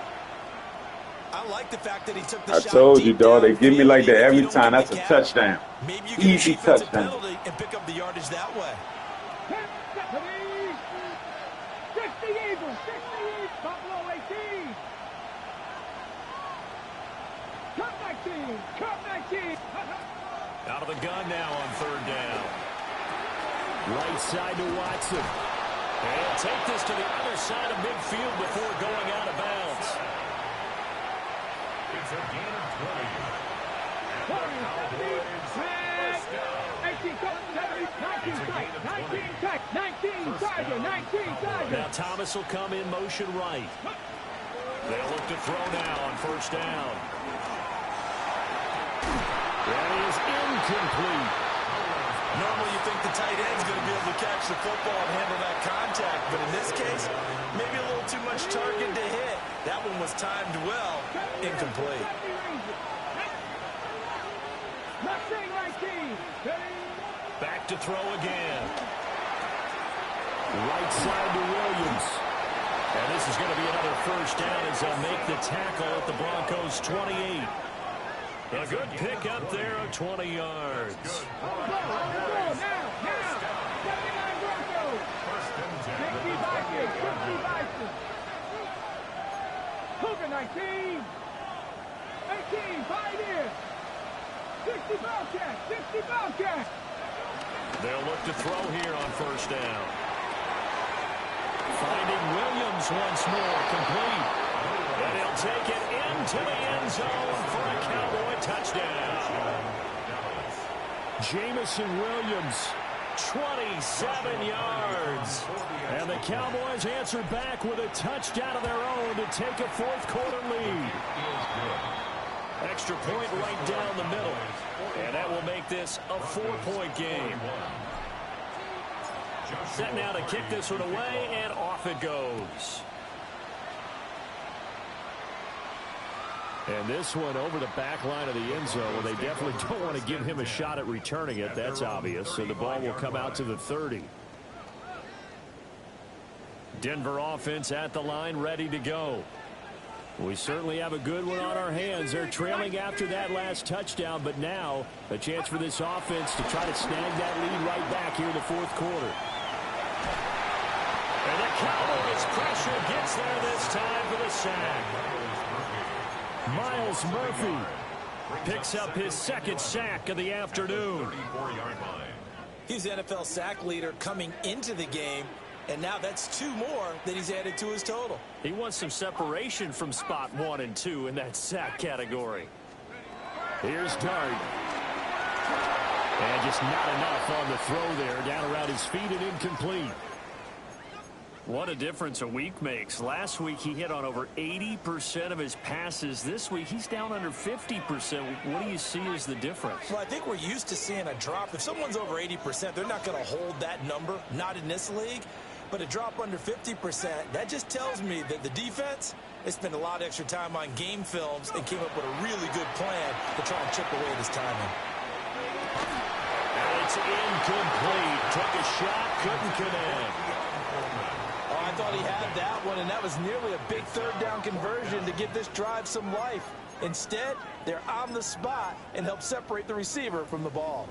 I like the fact that he took the I shot told you, deep dog. They give me downfield, like that even if you every don't time. get That's the a catch. touchdown. Maybe you get Easy a defensive touchdown. penalty and pick up the yardage that way. 60 Eagles, 60 Eagles, Buffalo 18. Cut 19, cut 19. Out of the gun now on third down. Right side to Watson. And he'll take this to the other side of midfield before going out of bounds. It's a gain of 20. 19 Now Thomas will come in motion right. They'll look to throw now on first down. That is incomplete. Normally you think the tight end's going to be able to catch the football and handle that contact, but in this case, maybe a little too much target to hit. That one was timed well, incomplete. Back to throw again. Right side to Williams. And this is going to be another first down as they'll make the tackle at the Broncos' 28. A good pick up there of 20 yards. Cougar 19. 18, 5 in. 60 Bobcats, 60 Bobcats. They'll look to throw here on first down. Finding Williams once more, complete. And he'll take it into the end zone for a Cowboy touchdown. Jamison Williams, 27 yards. And the Cowboys answer back with a touchdown of their own to take a fourth-quarter lead. Extra point right down the middle. And that will make this a 4-point game. Set now to kick this one away, and off it goes. And this one over the back line of the end zone. Well, they definitely don't want to give him a shot at returning it. That's obvious. So the ball will come out to the 30. Denver offense at the line, ready to go. We certainly have a good one on our hands. They're trailing after that last touchdown, but now a chance for this offense to try to snag that lead right back here in the fourth quarter. And the Cowboys pressure gets there this time for the sack. Miles Murphy picks up his second sack of the afternoon. He's the NFL sack leader coming into the game, and now that's 2 more that he's added to his total. He wants some separation from spot 1 and 2 in that sack category. Here's Dart. And just not enough on the throw there. Down around his feet and incomplete. What a difference a week makes. Last week he hit on over 80% of his passes. This week he's down under 50%. What do you see as the difference? Well, I think we're used to seeing a drop. If someone's over 80%, they're not going to hold that number. Not in this league. But a drop under 50%, that just tells me that the defense, they spent a lot of extra time on game films and came up with a really good plan to try and chip away at his timing. And it's incomplete. Took a shot, couldn't connect. Oh, I thought he had that one, and that was nearly a big third down conversion to give this drive some life. Instead, they're on the spot and help separate the receiver from the ball.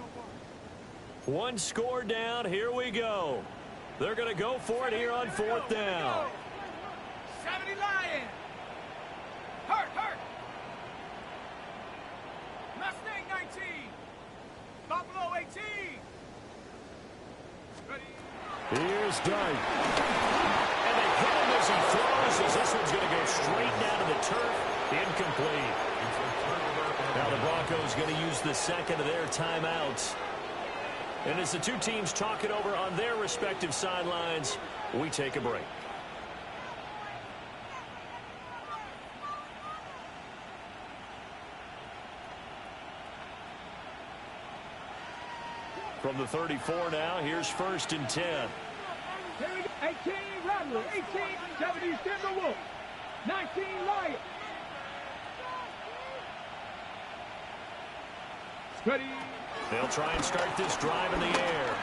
One score down. Here we go. They're going to go for it here on fourth down. 70 Lions. Hurt. Mustang 19. Buffalo 18. Ready. Here's Dart. And they hit him as he throws, as this one's going to go straight down to the turf. Incomplete. Now the Broncos going to use the second of their timeouts. And as the two teams talk it over on their respective sidelines, we take a break. From the 34 now, here's 1st and 10. Here we go. 18 Rattler, 18 70 Timberwolves, 19 Lions. Ready. They'll try and start this drive in the air.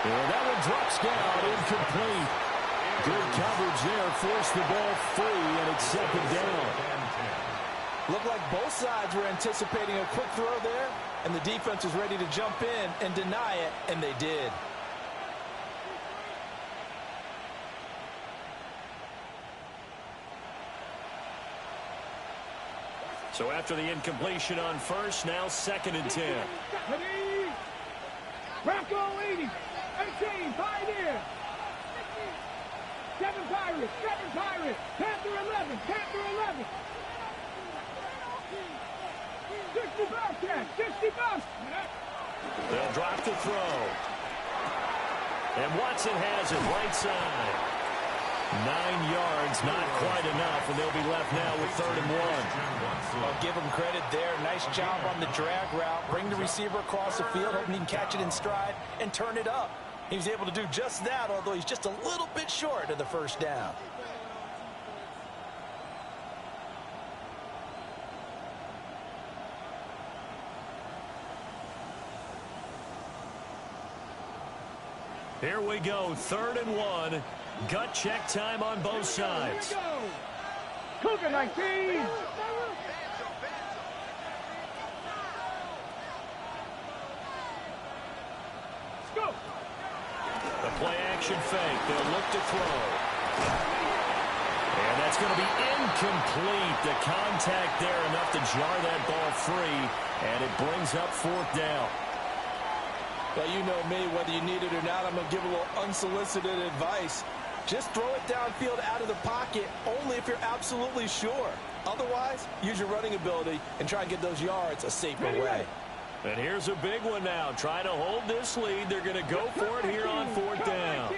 And that one drops down, incomplete. Good coverage there. Forced the ball free, and it's second down. Looked like both sides were anticipating a quick throw there, and the defense was ready to jump in and deny it, and they did. So after the incompletion on first, now second and 10. Bronco 80, 18, Pioneer. 7 Pirates, Panther 11, Panther 11. 60 Bobcats, 60 Bobcats. They'll drop the throw. And Watson has it right side. 9 yards, not quite enough, and they'll be left now with 3rd and 1. I'll give him credit there. Nice job on the drag route. Bring the receiver across the field, hoping he can catch it in stride and turn it up. He was able to do just that, although he's just a little bit short of the first down. Here we go, 3rd and 1. Gut check time on both sides. Cougar 19. Go. The play action fake. They'll look to throw. And that's going to be incomplete. The contact there enough to jar that ball free. And it brings up 4th down. Well, you know me, whether you need it or not, I'm going to give a little unsolicited advice. Just throw it downfield out of the pocket only if you're absolutely sure. Otherwise, use your running ability and try and get those yards a safer way. And here's a big one now. Trying to hold this lead. They're going to go for it here on 4th down.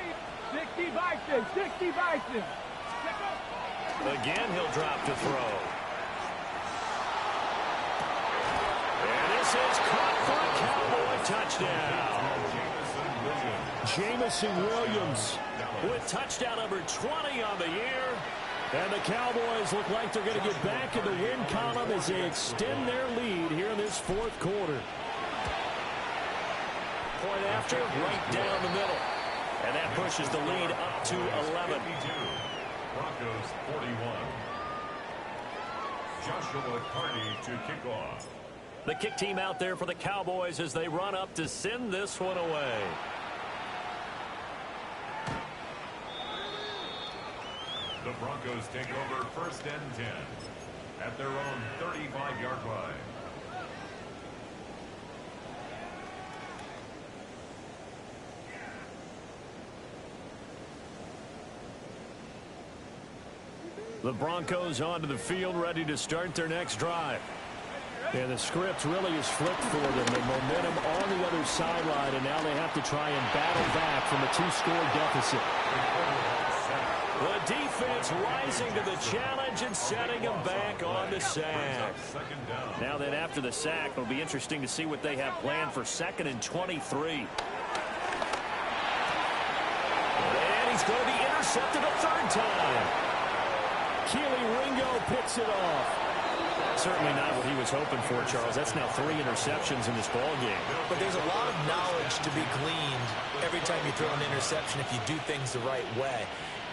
60 Bison, 60 Bison. Again, he'll drop to throw. And this is caught for a Cowboy touchdown. Jamison Williams with touchdown number 20 on the year. And the Cowboys look like they're going to get back in the win column as they extend their lead here in this 4th quarter. Point after, right down the middle. And that pushes the lead up to 11. Broncos 41. Joshua Carty to kick off. The kick team out there for the Cowboys as they run up to send this one away. The Broncos take over 1st and 10 at their own 35-yard line. The Broncos onto the field, ready to start their next drive. And the script really is flipped for them. The momentum on the other sideline, and now they have to try and battle back from a 2-score deficit. The defense rising to the challenge and setting them back on the sack. Now then, after the sack, it'll be interesting to see what they have planned for 2nd and 23. And he's going to be intercepted a 3rd time. Keely Ringo picks it off. Certainly not what he was hoping for, Charles. That's now 3 interceptions in this ball game. But there's a lot of knowledge to be gleaned every time you throw an interception if you do things the right way.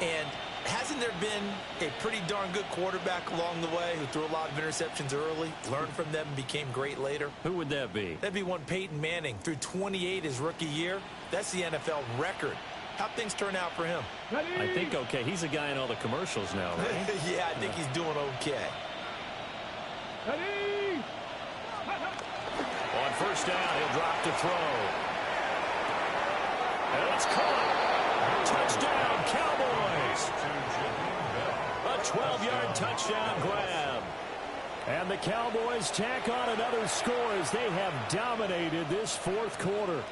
And hasn't there been a pretty darn good quarterback along the way who threw a lot of interceptions early, learned from them, and became great later? Who would that be? That'd be one Peyton Manning. Threw 28 his rookie year. That's the NFL record. How'd things turn out for him? I think okay. He's a guy in all the commercials now, right? Yeah, I think he's doing okay. On 1st down, he'll drop to throw. And it's caught. Touchdown, Cowboys. A 12-yard touchdown grab. And the Cowboys tack on another score as they have dominated this 4th quarter.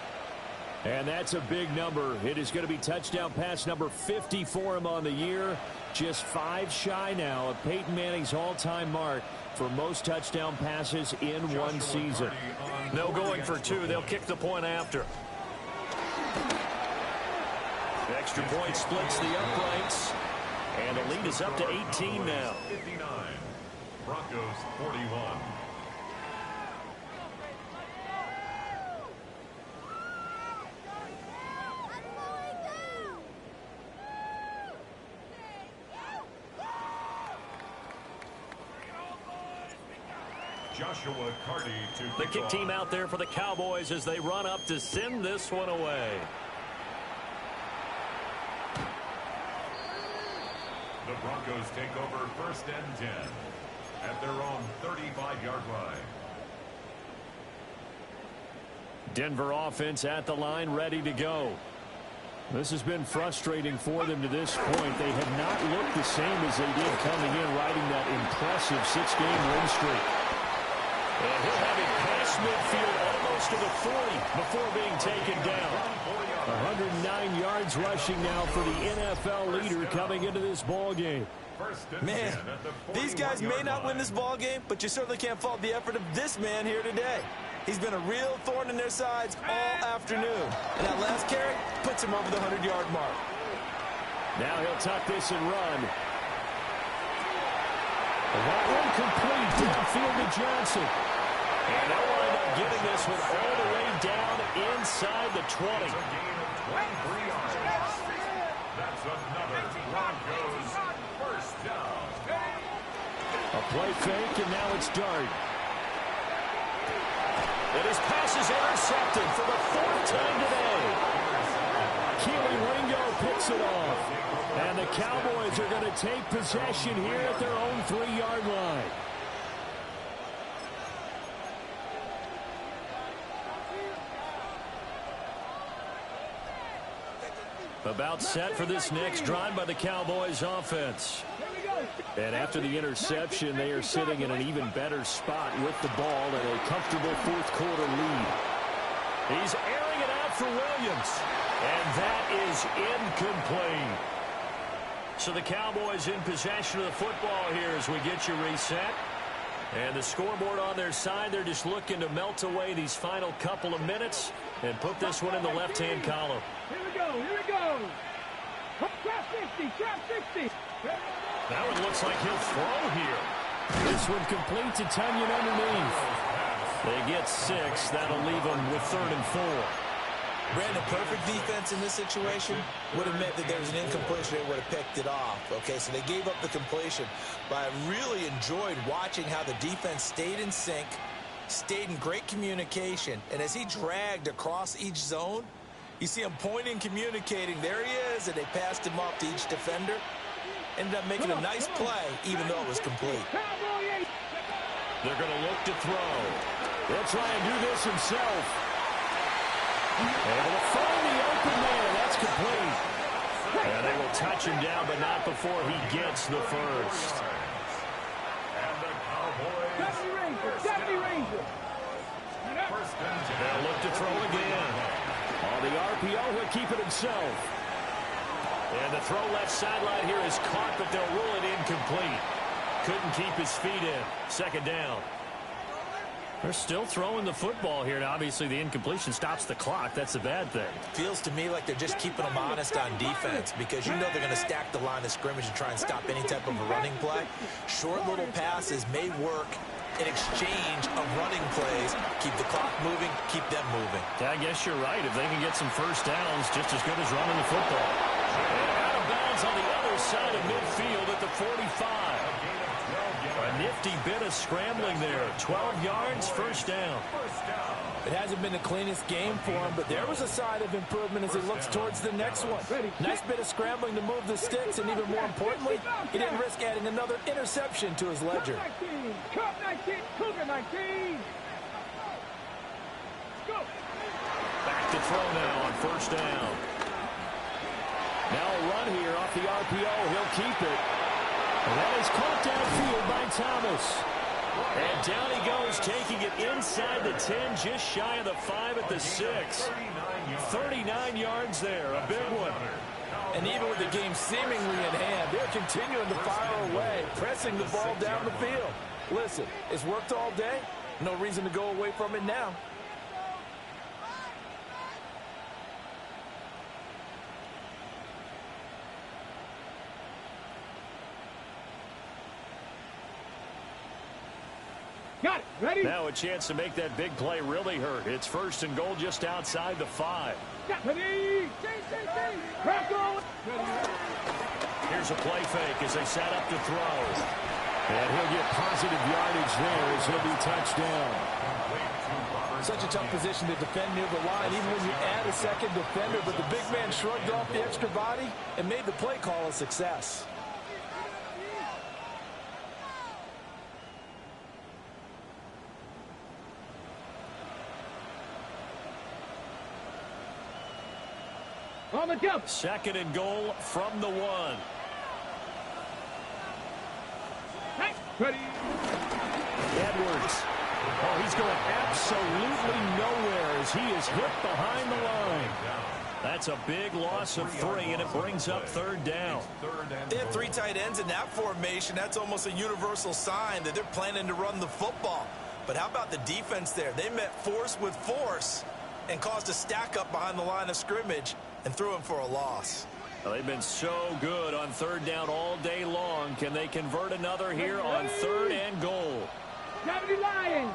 And that's a big number. It is going to be touchdown pass number 50 for him on the year. Just 5 shy now of Peyton Manning's all-time mark for most touchdown passes in one season. No going for 2. They'll kick the point after. The extra point splits the uprights. And the lead is up to 18 now. 59. Broncos 41. The kick team out there for the Cowboys as they run up to send this one away. The Broncos take over 1st and 10 at their own 35-yard line. Denver offense at the line, ready to go. This has been frustrating for them to this point. They have not looked the same as they did coming in, riding that impressive 6-game win streak. And he'll have it past midfield almost to the 40 before being taken down. 109 yards rushing now for the NFL leader coming into this ball game. Man, these guys may not win this ball game, but you certainly can't fault the effort of this man here today. He's been a real thorn in their sides all afternoon. And that last carry puts him over the 100-yard mark. Now he'll tuck this and run. That one complete downfield to Johnson. And they'll wind up getting this one all the way down inside the 20. That's another Broncos first down. A play fake, and now it's Dart. And his pass is intercepted for the 4th time today. Keely Ringo picks it off. And the Cowboys are going to take possession here at their own 3-yard line. About set for this next drive by the Cowboys offense. And after the interception, they are sitting in an even better spot with the ball and a comfortable 4th quarter lead. He's airing it out for Williams. And that is incomplete. So the Cowboys in possession of the football here as we get you reset. And the scoreboard on their side, they're just looking to melt away these final couple of minutes and put this one in the left-hand column. Here we go, here we go. Trap 60, trap 60. That one looks like he'll throw here. This one complete to Tunyon underneath. They get 6. That'll leave them with 3rd and 4. Brandon, perfect defense in this situation would have meant that there was an incompletion. They would have picked it off. Okay, so they gave up the completion. But I really enjoyed watching how the defense stayed in sync, stayed in great communication. And as he dragged across each zone, you see him pointing, communicating. There he is, and they passed him off to each defender. Ended up making a nice play, even though it was complete. They're going to look to throw. They'll try and do this himself. Able to find the open man. That's complete. And they will touch him down, but not before he gets the first. And the Cowboys. Deputy Ranger. They'll look to throw again. On the RPO, he'll keep it himself. And the throw left sideline here is caught, but they'll rule it incomplete. Couldn't keep his feet in. 2nd down. They're still throwing the football here. Now, obviously, the incompletion stops the clock. That's a bad thing. Feels to me like they're just keeping them honest on defense because you know they're going to stack the line of scrimmage and try and stop any type of a running play. Short little passes may work in exchange of running plays. Keep the clock moving, keep them moving. I guess you're right. If they can get some first downs, just as good as running the football. And out of bounds on the other side of midfield at the 45. A nifty bit of scrambling there. 12 yards, 1st down. It hasn't been the cleanest game for him, but there was a sign of improvement as he looks towards the next one. Nice bit of scrambling to move the sticks, and even more importantly, he didn't risk adding another interception to his ledger. Cup 19, Cougar 19. Go. Back to throw now on 1st down. Now a run here off the RPO. He'll keep it. And that is caught downfield by Thomas. And down he goes, taking it inside the 10, just shy of the 5 at the 6. 39 yards there, a big one. And even with the game seemingly in hand, they're continuing to fire away, pressing the ball down the field. Listen, it's worked all day. No reason to go away from it now. Got it. Ready? Now a chance to make that big play really hurt. It's 1st and goal just outside the 5. Ready? Crack on. Here's a play fake as they set up to throw. And he'll get positive yardage there as he'll be touched down. Such a tough position to defend near the line, even when you add a second defender. But the big man shrugged off the extra body and made the play call a success. On the jump. Second and goal from the 1. Hey, ready. Edwards. Oh, he's going absolutely nowhere as he is hit behind the line. That's a big loss of 3, and it brings up third down. They have 3 tight ends in that formation. That's almost a universal sign that they're planning to run the football. But how about the defense there? They met force with force and caused a stack up behind the line of scrimmage and threw him for a loss. Well, they've been so good on third down all day long. Can they convert another here on third and goal? 70 Lions.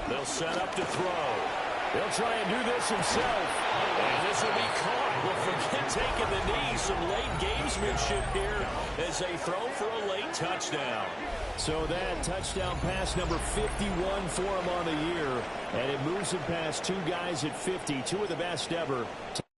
They'll set up to throw. He'll try and do this himself. And this will be caught. Well, forget taking the knee. Some late gamesmanship here as they throw for a late touchdown. So that touchdown pass number 51 for him on the year. And it moves him past 2 guys at 50, 2 of the best ever.